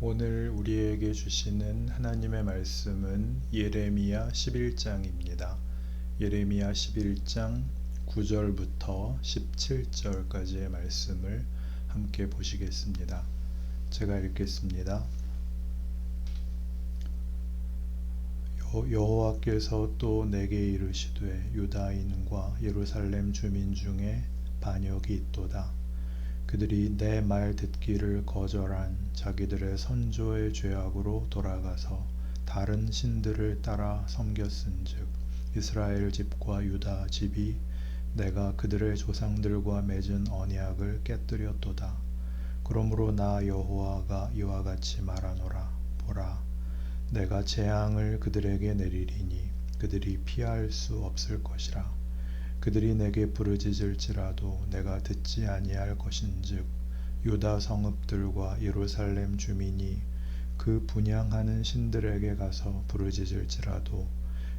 오늘 우리에게 주시는 하나님의 말씀은 예레미야 11장입니다. 예레미야 11장 9절부터 17절까지의 말씀을 함께 보시겠습니다. 제가 읽겠습니다. 여호와께서 또 내게 이르시되 유다인과 예루살렘 주민 중에 반역이 있도다. 그들이 내 말 듣기를 거절한 자기들의 선조의 죄악으로 돌아가서 다른 신들을 따라 섬겼은즉 이스라엘 집과 유다 집이 내가 그들의 조상들과 맺은 언약을 깨뜨렸도다. 그러므로 나 여호와가 이와 같이 말하노라. 보라, 내가 재앙을 그들에게 내리리니 그들이 피할 수 없을 것이라. 그들이 내게 부르짖을지라도 내가 듣지 아니할 것인즉 유다 성읍들과 예루살렘 주민이 그 분향하는 신들에게 가서 부르짖을지라도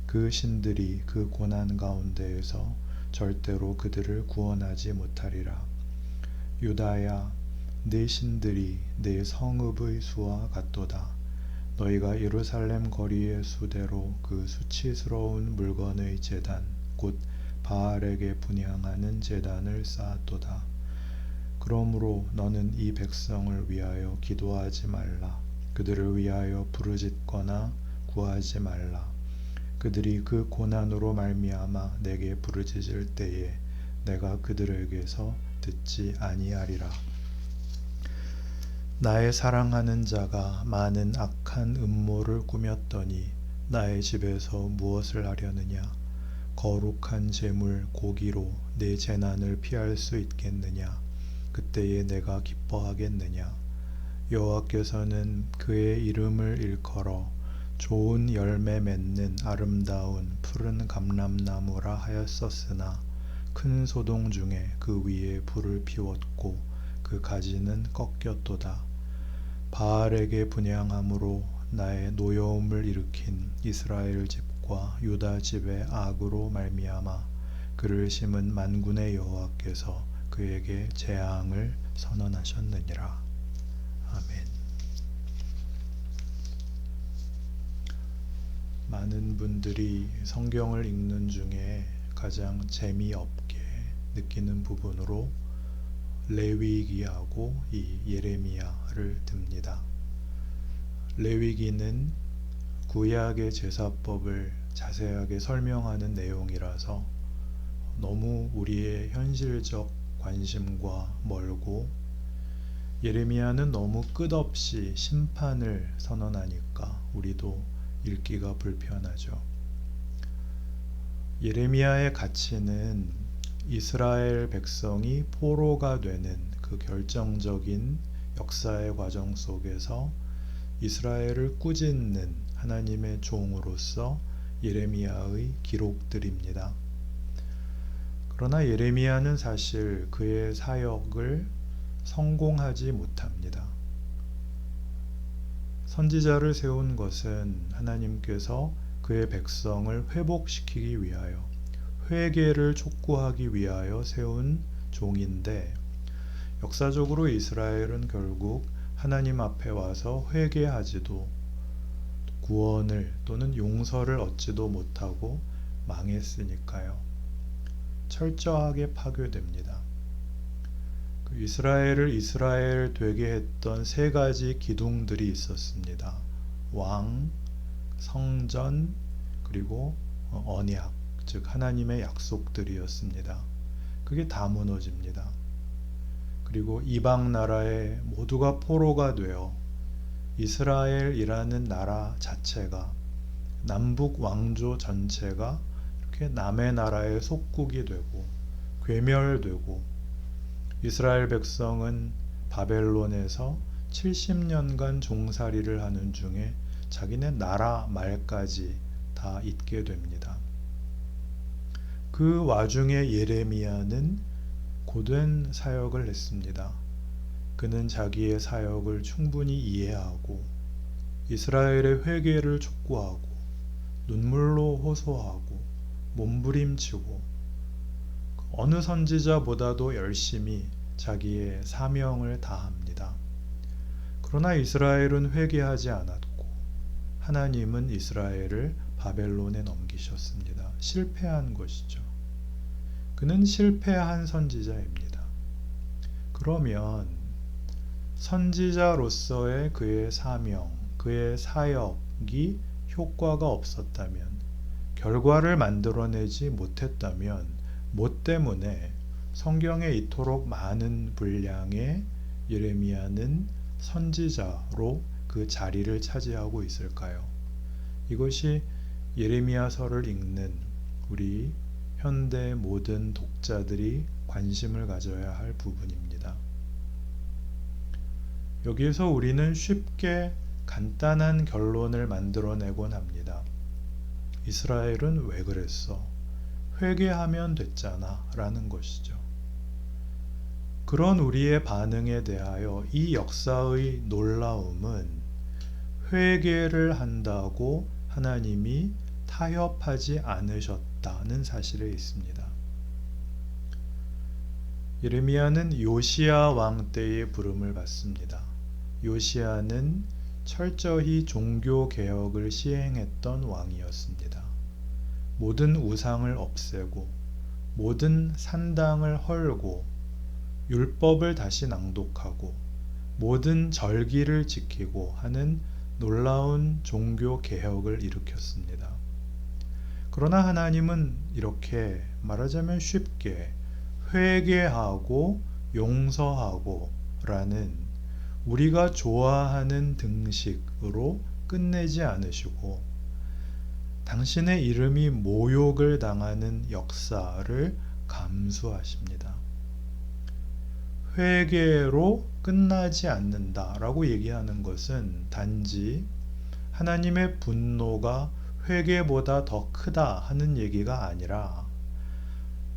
그 신들이 그 고난 가운데에서 절대로 그들을 구원하지 못하리라. 유다야, 네 신들이 네 성읍의 수와 같도다. 너희가 예루살렘 거리의 수대로 그 수치스러운 물건의 제단 곧 바알에게 분향하는 제단을 쌓았도다. 그러므로 너는 이 백성을 위하여 기도하지 말라. 그들을 위하여 부르짖거나 구하지 말라. 그들이 그 고난으로 말미암아 내게 부르짖을 때에 내가 그들에게서 듣지 아니하리라. 나의 사랑하는 자가 많은 악한 음모를 꾸몄더니 나의 집에서 무엇을 하려느냐? 거룩한 제물 고기로 내 재난을 피할 수 있겠느냐? 그때에 내가 기뻐하겠느냐? 여호와께서는 그의 이름을 일컬어 좋은 열매 맺는 아름다운 푸른 감람나무라 하였었으나 큰 소동 중에 그 위에 불을 피웠고 그 가지는 꺾였도다. 바알에게 분향함으로 나의 노여움을 일으킨 이스라엘 집과 유다 집의 악으로 말미암아 그를 심은 만군의 여호와께서 그에게 재앙을 선언하셨느니라. 아멘. 많은 분들이 성경을 읽는 중에 가장 재미없게 느끼는 부분으로 레위기하고 이 예레미야를 듭니다. 레위기는 구약의 제사법을 자세하게 설명하는 내용이라서 너무 우리의 현실적 관심과 멀고, 예레미야는 너무 끝없이 심판을 선언하니까 우리도 읽기가 불편하죠. 예레미야의 가치는 이스라엘 백성이 포로가 되는 그 결정적인 역사의 과정 속에서 이스라엘을 꾸짖는 하나님의 종으로서 예레미야의 기록들입니다. 그러나 예레미야는 사실 그의 사역을 성공하지 못합니다. 선지자를 세운 것은 하나님께서 그의 백성을 회복시키기 위하여, 회개를 촉구하기 위하여 세운 종인데, 역사적으로 이스라엘은 결국 하나님 앞에 와서 회개하지도 구원을 또는 용서를 얻지도 못하고 망했으니까요. 철저하게 파괴됩니다. 이스라엘을 이스라엘 되게 했던 세 가지 기둥들이 있었습니다. 왕, 성전, 그리고 언약, 즉 하나님의 약속들이었습니다. 그게 다 무너집니다. 그리고 이방 나라에 모두가 포로가 되어 이스라엘이라는 나라 자체가, 남북 왕조 전체가 이렇게 남의 나라의 속국이 되고 괴멸되고, 이스라엘 백성은 바벨론에서 70년간 종살이를 하는 중에 자기네 나라 말까지 다 잊게 됩니다. 그 와중에 예레미야는 고된 사역을 했습니다. 그는 자기의 사역을 충분히 이해하고 이스라엘의 회개를 촉구하고 눈물로 호소하고 몸부림치고 어느 선지자보다도 열심히 자기의 사명을 다합니다. 그러나 이스라엘은 회개하지 않았고 하나님은 이스라엘을 바벨론에 넘기셨습니다. 실패한 것이죠. 그는 실패한 선지자입니다. 그러면 선지자로서의 그의 사명, 그의 사역이 효과가 없었다면, 결과를 만들어내지 못했다면, 뭐 때문에 성경에 이토록 많은 분량의 예레미야는 선지자로 그 자리를 차지하고 있을까요? 이것이 예레미야서를 읽는 우리 현대 모든 독자들이 관심을 가져야 할 부분입니다. 여기에서 우리는 쉽게 간단한 결론을 만들어내곤 합니다. 이스라엘은 왜 그랬어? 회개하면 됐잖아 라는 것이죠. 그런 우리의 반응에 대하여 이 역사의 놀라움은 회개를 한다고 하나님이 타협하지 않으셨다는 사실에 있습니다. 예레미야는 요시야 왕 때의 부름을 받습니다. 요시야는 철저히 종교 개혁을 시행했던 왕이었습니다. 모든 우상을 없애고 모든 산당을 헐고 율법을 다시 낭독하고 모든 절기를 지키고 하는 놀라운 종교 개혁을 일으켰습니다. 그러나 하나님은 이렇게 말하자면 쉽게 회개하고 용서하고 라는 우리가 좋아하는 등식으로 끝내지 않으시고 당신의 이름이 모욕을 당하는 역사를 감수하십니다. 회개로 끝나지 않는다라고 얘기하는 것은 단지 하나님의 분노가 회개보다 더 크다 하는 얘기가 아니라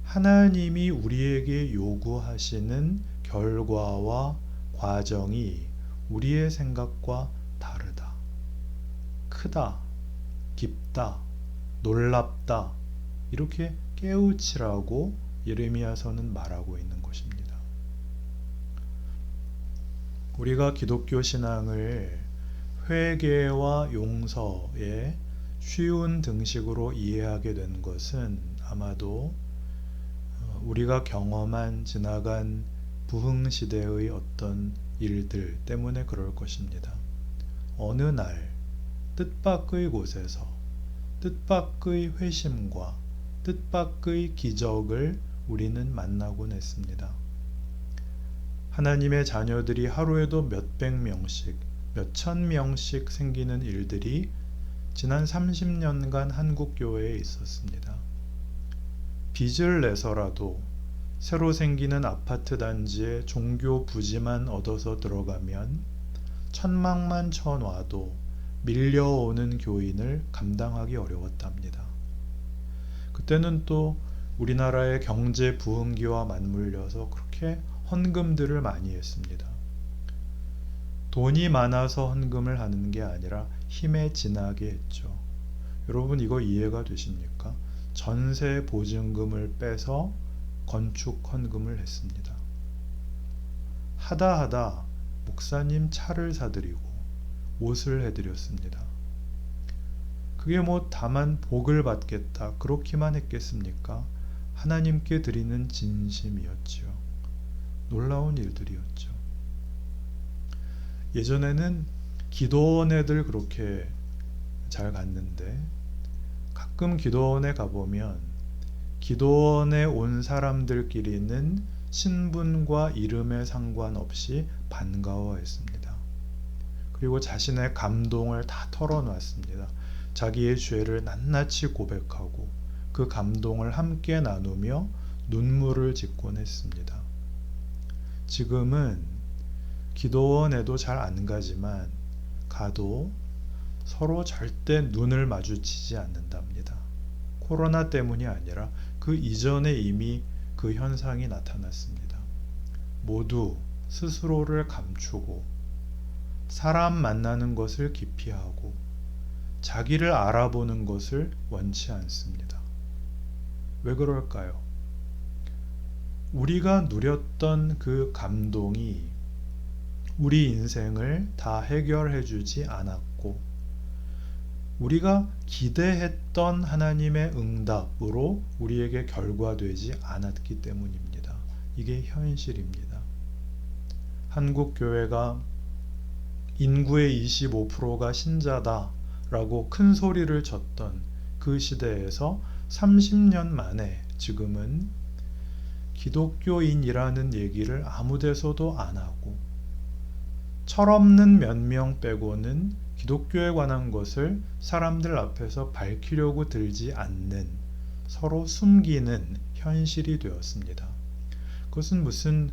하나님이 우리에게 요구하시는 결과와 과정이 우리의 생각과 다르다, 크다, 깊다, 놀랍다 이렇게 깨우치라고 예레미야서는 말하고 있는 것입니다. 우리가 기독교 신앙을 회개와 용서의 쉬운 등식으로 이해하게 된 것은 아마도 우리가 경험한 지나간 부흥시대의 어떤 일들 때문에 그럴 것입니다. 어느 날 뜻밖의 곳에서 뜻밖의 회심과 뜻밖의 기적을 우리는 만나곤 했습니다. 하나님의 자녀들이 하루에도 몇백 명씩, 몇천 명씩 생기는 일들이 지난 30년간 한국교회에 있었습니다. 빚을 내서라도 새로 생기는 아파트 단지에 종교 부지만 얻어서 들어가면 천막만 쳐놔도 밀려오는 교인을 감당하기 어려웠답니다. 그때는 또 우리나라의 경제 부흥기와 맞물려서 그렇게 헌금들을 많이 했습니다. 돈이 많아서 헌금을 하는 게 아니라 힘에 지나게 했죠. 여러분 이거 이해가 되십니까? 전세 보증금을 빼서 건축 헌금을 했습니다. 하다 목사님 차를 사드리고 옷을 해드렸습니다. 그게 뭐 다만 복을 받겠다 그렇게만 했겠습니까? 하나님께 드리는 진심이었지요. 놀라운 일들이었죠. 예전에는 기도원에들 그렇게 잘 갔는데 가끔 기도원에 가보면 기도원에 온 사람들끼리는 신분과 이름에 상관없이 반가워했습니다. 그리고 자신의 감동을 다 털어놨습니다. 자기의 죄를 낱낱이 고백하고 그 감동을 함께 나누며 눈물을 짓곤 했습니다. 지금은 기도원에도 잘 안 가지만 가도 서로 절대 눈을 마주치지 않는답니다. 코로나 때문이 아니라 그 이전에 이미 그 현상이 나타났습니다. 모두 스스로를 감추고 사람 만나는 것을 기피하고 자기를 알아보는 것을 원치 않습니다. 왜 그럴까요? 우리가 누렸던 그 감동이 우리 인생을 다 해결해 주지 않았고 우리가 기대했던 하나님의 응답으로 우리에게 결과되지 않았기 때문입니다. 이게 현실입니다. 한국 교회가 인구의 25%가 신자다라고 큰 소리를 쳤던 그 시대에서 30년 만에 지금은 기독교인이라는 얘기를 아무 데서도 안 하고 철없는 몇 명 빼고는 기독교에 관한 것을 사람들 앞에서 밝히려고 들지 않는, 서로 숨기는 현실이 되었습니다. 그것은 무슨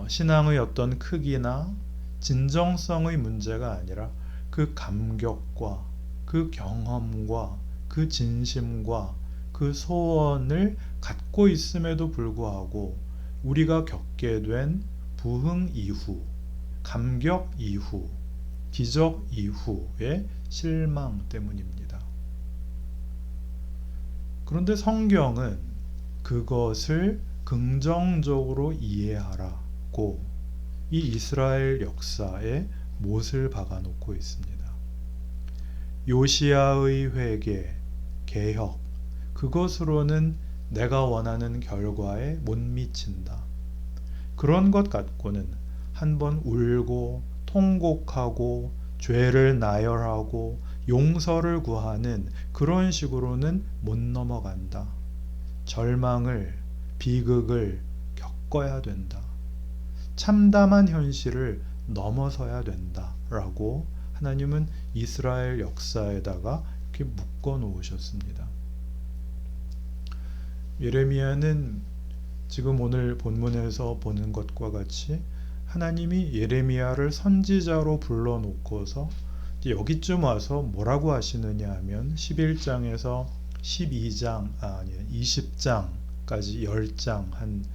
신앙의 어떤 크기나 진정성의 문제가 아니라 그 감격과 그 경험과 그 진심과 그 소원을 갖고 있음에도 불구하고 우리가 겪게 된 부흥 이후, 감격 이후, 기적 이후의 실망 때문입니다. 그런데 성경은 그것을 긍정적으로 이해하라고 이 이스라엘 역사에 못을 박아놓고 있습니다. 요시야의 회개, 개혁, 그것으로는 내가 원하는 결과에 못 미친다. 그런 것 갖고는 한번 울고 통곡하고 죄를 나열하고 용서를 구하는 그런 식으로는 못 넘어간다. 절망을, 비극을 겪어야 된다. 참담한 현실을 넘어서야 된다. 라고 하나님은 이스라엘 역사에다가 이렇게 묶어 놓으셨습니다. 예레미야는 지금 오늘 본문에서 보는 것과 같이 하나님이 예레미야를 선지자로 불러놓고서 여기쯤 와서 뭐라고 하시느냐 하면 11장에서 20장까지 10장 한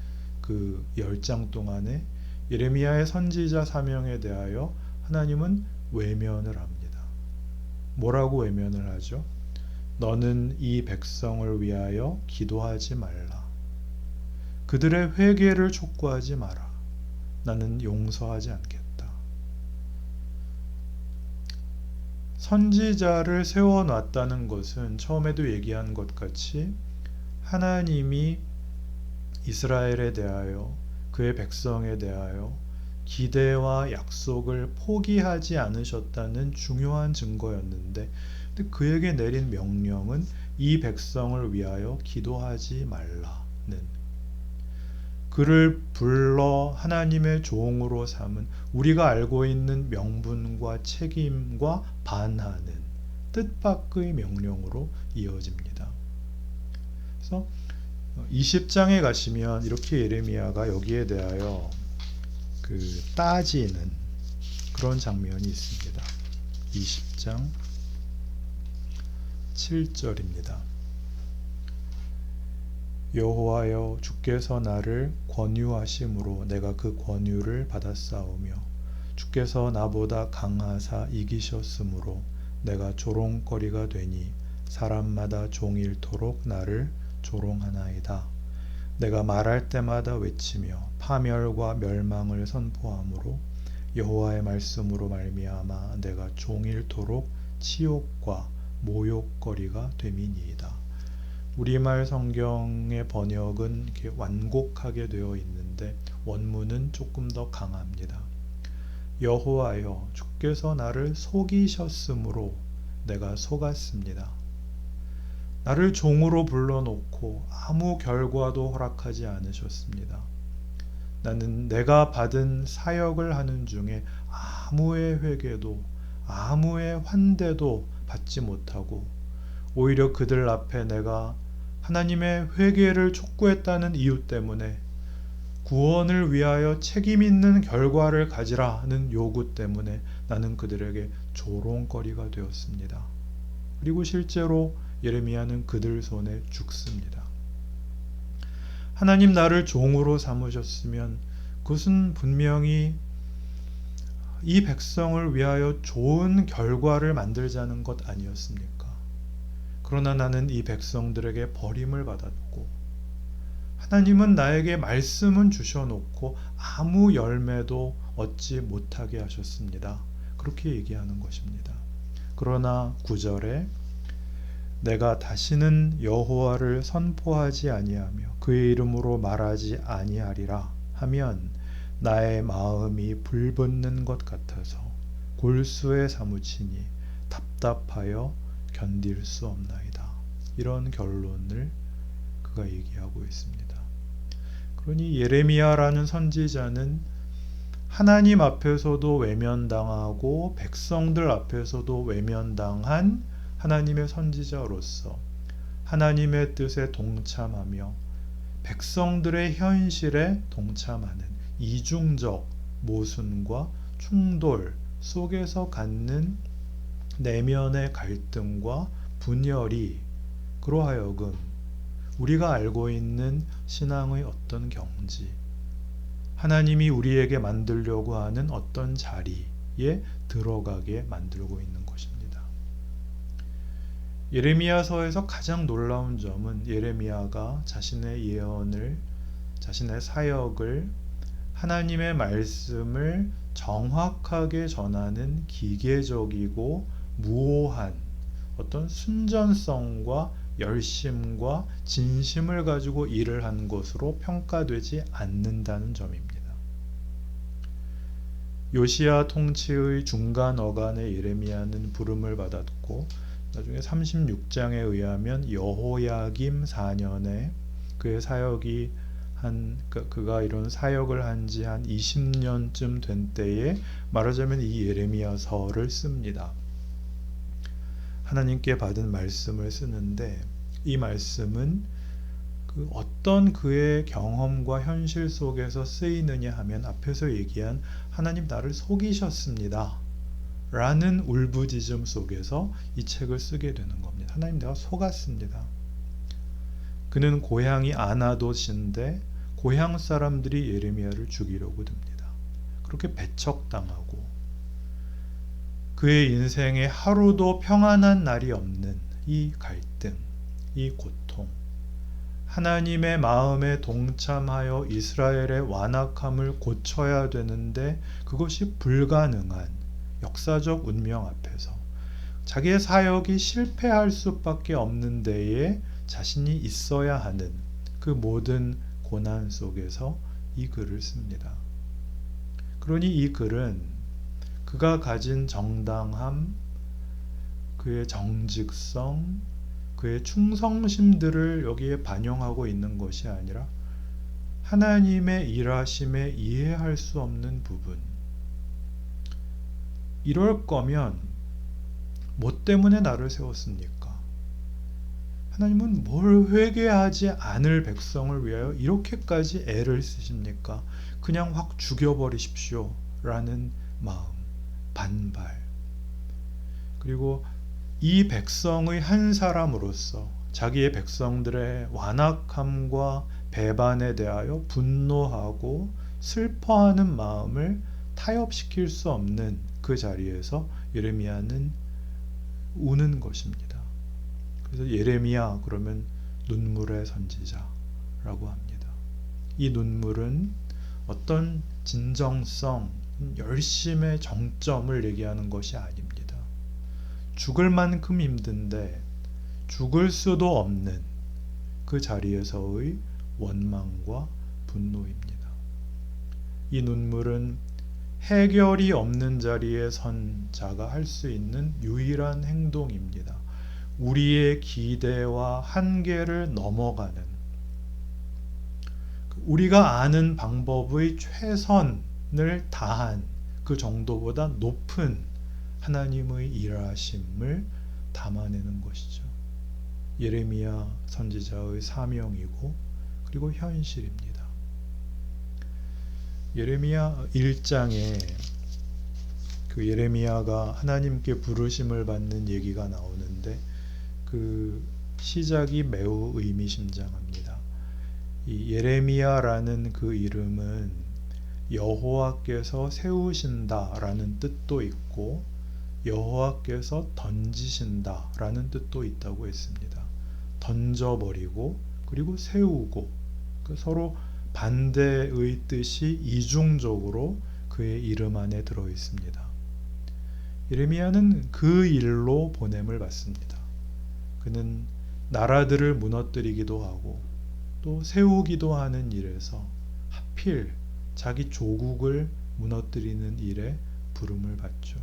그 10장 동안에 예레미야의 선지자 사명에 대하여 하나님은 외면을 합니다. 뭐라고 외면을 하죠? 너는 이 백성을 위하여 기도하지 말라. 그들의 회개를 촉구하지 마라. 나는 용서하지 않겠다. 선지자를 세워놨다는 것은 처음에도 얘기한 것 같이 하나님이 이스라엘에 대하여, 그의 백성에 대하여 기대와 약속을 포기하지 않으셨다는 중요한 증거였는데, 근데 그에게 내린 명령은 이 백성을 위하여 기도하지 말라는, 그를 불러 하나님의 종으로 삼은 우리가 알고 있는 명분과 책임과 반하는 뜻밖의 명령으로 이어집니다. 그래서 20장에 가시면 이렇게 예레미야가 여기에 대하여 따지는 그런 장면이 있습니다. 20장 7절입니다. 여호와여, 주께서 나를 권유하심으로 내가 그 권유를 받았사오며 주께서 나보다 강하사 이기셨으므로 내가 조롱거리가 되니 사람마다 종일토록 나를 조롱하나이다. 내가 말할 때마다 외치며 파멸과 멸망을 선포하므로 여호와의 말씀으로 말미암아 내가 종일토록 치욕과 모욕거리가 됨이니이다. 우리말 성경의 번역은 이렇게 완곡하게 되어 있는데 원문은 조금 더 강합니다. 여호와여, 주께서 나를 속이셨으므로 내가 속았습니다. 나를 종으로 불러놓고 아무 결과도 허락하지 않으셨습니다. 나는 내가 받은 사역을 하는 중에 아무의 회개도 아무의 환대도 받지 못하고 오히려 그들 앞에 내가 하나님의 회개를 촉구했다는 이유 때문에 구원을 위하여 책임 있는 결과를 가지라는 요구 때문에 나는 그들에게 조롱거리가 되었습니다. 그리고 실제로 예레미야는 그들 손에 죽습니다. 하나님 나를 종으로 삼으셨으면 그것은 분명히 이 백성을 위하여 좋은 결과를 만들자는 것 아니었습니까? 그러나 나는 이 백성들에게 버림을 받았고 하나님은 나에게 말씀은 주셔놓고 아무 열매도 얻지 못하게 하셨습니다. 그렇게 얘기하는 것입니다. 그러나 9절에 내가 다시는 여호와를 선포하지 아니하며 그의 이름으로 말하지 아니하리라 하면 나의 마음이 불붙는 것 같아서 골수에 사무치니 답답하여 견딜 수 없나이다. 이런 결론을 그가 얘기하고 있습니다. 그러니 예레미야라는 선지자는 하나님 앞에서도 외면당하고 백성들 앞에서도 외면당한 하나님의 선지자로서 하나님의 뜻에 동참하며 백성들의 현실에 동참하는 이중적 모순과 충돌 속에서 갖는 내면의 갈등과 분열이 그로하여금 우리가 알고 있는 신앙의 어떤 경지, 하나님이 우리에게 만들려고 하는 어떤 자리에 들어가게 만들고 있는 것입니다. 예레미야서에서 가장 놀라운 점은 예레미야가 자신의 예언을, 자신의 사역을, 하나님의 말씀을 정확하게 전하는 기계적이고 무오한 어떤 순전성과 열심과 진심을 가지고 일을 한 것으로 평가되지 않는다는 점입니다. 요시야 통치의 중간 어간의 예레미야는 부름을 받았고 나중에 36장에 의하면 여호야김 4년에 그의 사역이 그가 이런 사역을 한 지 한 20년쯤 된 때에 말하자면 이 예레미야서를 씁니다. 하나님께 받은 말씀을 쓰는데 이 말씀은 어떤 그의 경험과 현실 속에서 쓰이느냐 하면 앞에서 얘기한 하나님 나를 속이셨습니다 라는 울부짖음 속에서 이 책을 쓰게 되는 겁니다. 하나님 내가 속았습니다. 그는 고향이 아나돗인데 고향 사람들이 예레미야를 죽이려고 듭니다. 그렇게 배척당하고 그의 인생에 하루도 평안한 날이 없는 이 갈등, 이 고통, 하나님의 마음에 동참하여 이스라엘의 완악함을 고쳐야 되는데 그것이 불가능한 역사적 운명 앞에서 자기의 사역이 실패할 수밖에 없는 데에 자신이 있어야 하는 그 모든 고난 속에서 이 글을 씁니다. 그러니 이 글은 그가 가진 정당함, 그의 정직성, 그의 충성심들을 여기에 반영하고 있는 것이 아니라 하나님의 일하심에 이해할 수 없는 부분. 이럴 거면 뭐 때문에 나를 세웠습니까? 하나님은 뭘 회개하지 않을 백성을 위하여 이렇게까지 애를 쓰십니까? 그냥 확 죽여버리십시오 라는 마음, 반발. 그리고 이 백성의 한 사람으로서 자기의 백성들의 완악함과 배반에 대하여 분노하고 슬퍼하는 마음을 타협시킬 수 없는 그 자리에서 예레미야는 우는 것입니다. 그래서 예레미야 그러면 눈물의 선지자라고 합니다. 이 눈물은 어떤 진정성, 열심의 정점을 얘기하는 것이 아닙니다. 죽을 만큼 힘든데 죽을 수도 없는 그 자리에서의 원망과 분노입니다. 이 눈물은 해결이 없는 자리에 선 자가 할 수 있는 유일한 행동입니다. 우리의 기대와 한계를 넘어가는 우리가 아는 방법의 최선을 다한 그 정도보다 높은 하나님의 일하심을 담아내는 것이죠. 예레미야 선지자의 사명이고 그리고 현실입니다. 예레미야 1장에 그 예레미야가 하나님께 부르심을 받는 얘기가 나오는데 그 시작이 매우 의미심장합니다. 이 예레미야라는 그 이름은 여호와께서 세우신다라는 뜻도 있고 여호와께서 던지신다라는 뜻도 있다고 했습니다. 던져버리고 그리고 세우고 서로 반대의 뜻이 이중적으로 그의 이름 안에 들어 있습니다. 예레미야는 그 일로 보냄을 받습니다. 그는 나라들을 무너뜨리기도 하고 또 세우기도 하는 일에서 하필 자기 조국을 무너뜨리는 일에 부름을 받죠.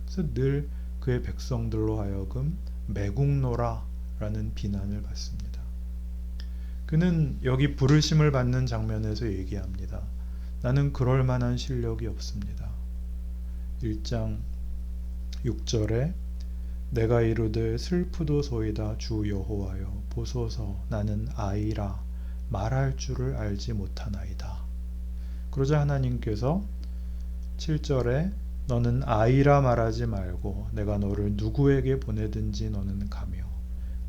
그래서 늘 그의 백성들로 하여금 매국노라 라는 비난을 받습니다. 그는 여기 부르심을 받는 장면에서 얘기합니다. 나는 그럴 만한 실력이 없습니다. 1장 6절에 내가 이르되 슬프도소이다 주 여호와여 보소서 나는 아이라 말할 줄을 알지 못하나이다. 그러자 하나님께서 7절에 너는 아이라 말하지 말고 내가 너를 누구에게 보내든지 너는 가며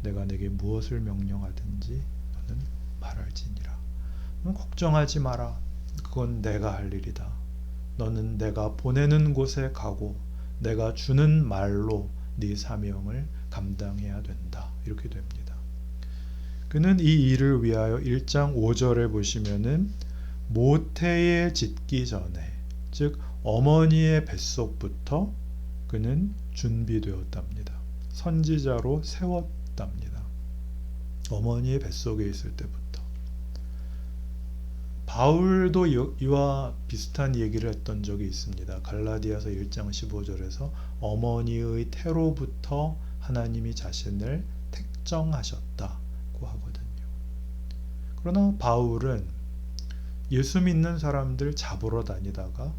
내가 내게 무엇을 명령하든지 너는 말할지니라. 너는 걱정하지 마라. 그건 내가 할 일이다. 너는 내가 보내는 곳에 가고 내가 주는 말로 네 사명을 감당해야 된다. 이렇게 됩니다. 그는 이 일을 위하여 1장 5절에 보시면은 모태에 짓기 전에 즉 어머니의 뱃속부터 그는 준비되었답니다. 선지자로 세웠답니다. 어머니의 뱃속에 있을 때부터. 바울도 이와 비슷한 얘기를 했던 적이 있습니다. 갈라디아서 1장 15절에서 어머니의 태로부터 하나님이 자신을 택정하셨다고 하거든요. 그러나 바울은 예수 믿는 사람들 잡으러 다니다가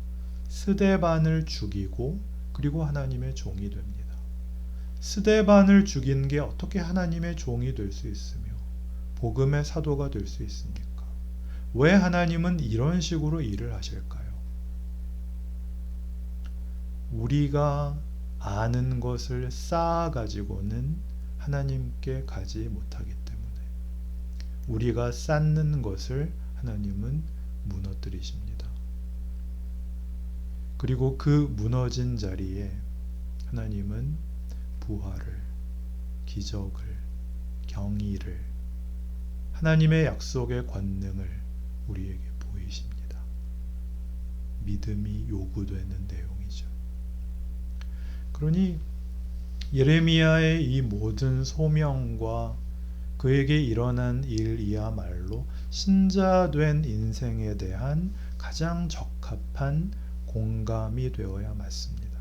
스데반을 죽이고 그리고 하나님의 종이 됩니다. 스데반을 죽인 게 어떻게 하나님의 종이 될 수 있으며 복음의 사도가 될 수 있습니까? 왜 하나님은 이런 식으로 일을 하실까요? 우리가 아는 것을 쌓아가지고는 하나님께 가지 못하기 때문에 우리가 쌓는 것을 하나님은 무너뜨리십니다. 그리고 그 무너진 자리에 하나님은 부활을, 기적을, 경의를, 하나님의 약속의 권능을 우리에게 보이십니다. 믿음이 요구되는 내용이죠. 그러니 예레미야의 이 모든 소명과 그에게 일어난 일이야말로 신자된 인생에 대한 가장 적합한 공감이 되어야 맞습니다.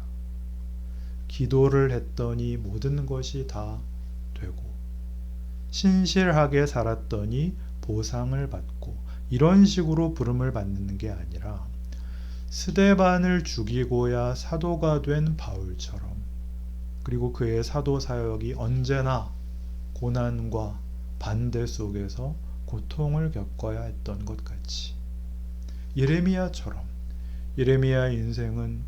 기도를 했더니 모든 것이 다 되고 신실하게 살았더니 보상을 받고 이런 식으로 부름을 받는 게 아니라 스데반을 죽이고야 사도가 된 바울처럼 그리고 그의 사도 사역이 언제나 고난과 반대 속에서 고통을 겪어야 했던 것 같이 예레미야처럼 예레미야의 인생은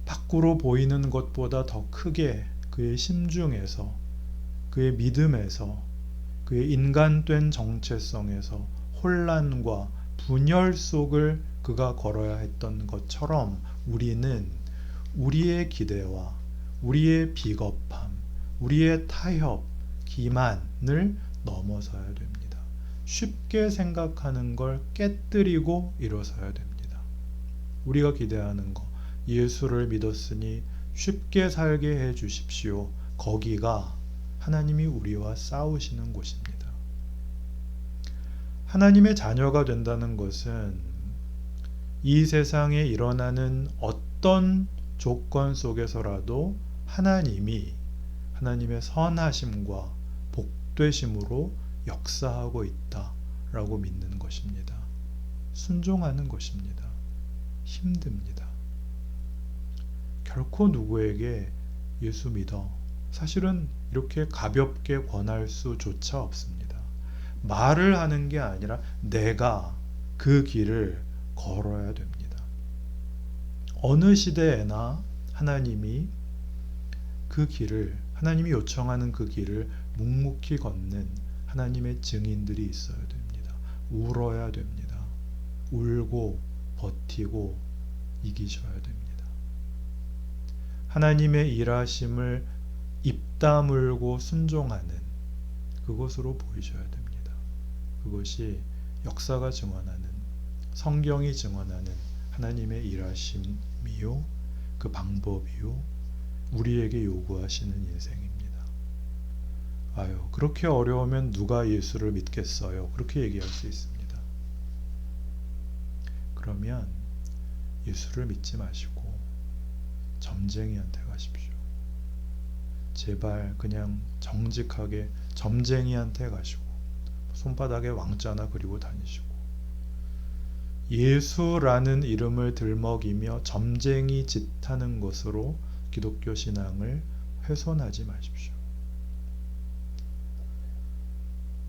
밖으로 보이는 것보다 더 크게 그의 심중에서 그의 믿음에서 그의 인간된 정체성에서 혼란과 분열 속을 그가 걸어야 했던 것처럼 우리는 우리의 기대와 우리의 비겁함, 우리의 타협, 기만을 넘어서야 됩니다. 쉽게 생각하는 걸 깨뜨리고 일어서야 됩니다. 우리가 기대하는 거, 예수를 믿었으니 쉽게 살게 해 주십시오. 거기가 하나님이 우리와 싸우시는 곳입니다. 하나님의 자녀가 된다는 것은 이 세상에 일어나는 어떤 조건 속에서라도 하나님이 하나님의 선하심과 복되심으로 역사하고 있다라고 믿는 것입니다. 순종하는 것입니다. 힘듭니다. 결코 누구에게 예수 믿어 사실은 이렇게 가볍게 권할 수조차 없습니다. 말을 하는 게 아니라 내가 그 길을 걸어야 됩니다. 어느 시대에나 하나님이 그 길을 하나님이 요청하는 그 길을 묵묵히 걷는 하나님의 증인들이 있어야 됩니다. 울어야 됩니다. 울고 버티고 이기셔야 됩니다. 하나님의 일하심을 입 다물고 순종하는 그것으로 보이셔야 됩니다. 그것이 역사가 증언하는 성경이 증언하는 하나님의 일하심이요, 그 방법이요, 우리에게 요구하시는 인생입니다. 아유, 그렇게 어려우면 누가 예수를 믿겠어요? 그렇게 얘기할 수 있습니다. 그러면 예수를 믿지 마시고 점쟁이한테 가십시오. 제발 그냥 정직하게 점쟁이한테 가시고 손바닥에 왕자나 그리고 다니시고, 예수라는 이름을 들먹이며 점쟁이 짓 하는 것으로 기독교 신앙을 훼손하지 마십시오.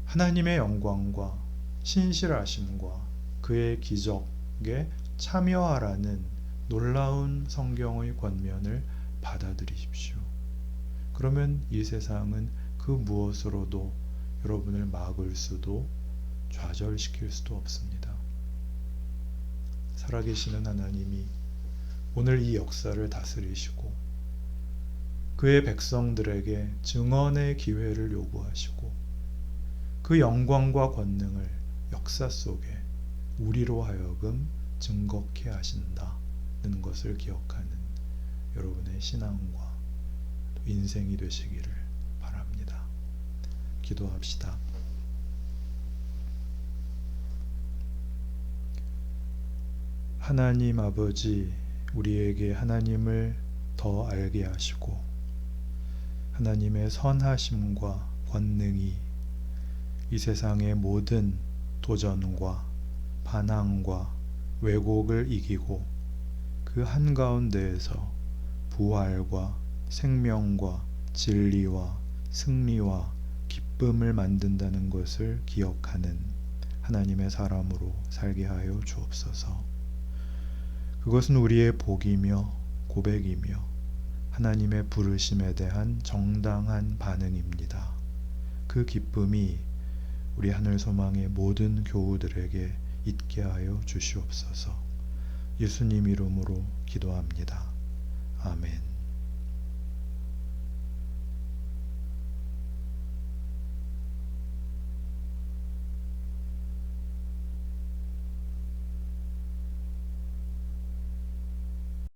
하나님의 영광과 신실하심과 그의 기적에 참여하라는 놀라운 성경의 권면을 받아들이십시오. 그러면 이 세상은 그 무엇으로도 여러분을 막을 수도 좌절시킬 수도 없습니다. 살아계시는 하나님이 오늘 이 역사를 다스리시고 그의 백성들에게 증언의 기회를 요구하시고 그 영광과 권능을 역사 속에 우리로 하여금 증거케 하신다는 것을 기억하는 여러분의 신앙과 인생이 되시기를 바랍니다. 기도합시다. 하나님 아버지, 우리에게 하나님을 더 알게 하시고 하나님의 선하심과 권능이 이 세상의 모든 도전과 반항과 왜곡을 이기고 그 한가운데에서 부활과 생명과 진리와 승리와 기쁨을 만든다는 것을 기억하는 하나님의 사람으로 살게 하여 주옵소서. 그것은 우리의 복이며 고백이며 하나님의 부르심에 대한 정당한 반응입니다. 그 기쁨이 우리 하늘소망의 모든 교우들에게 있게 하여 주시옵소서. 예수님 이름으로 기도합니다. 아멘.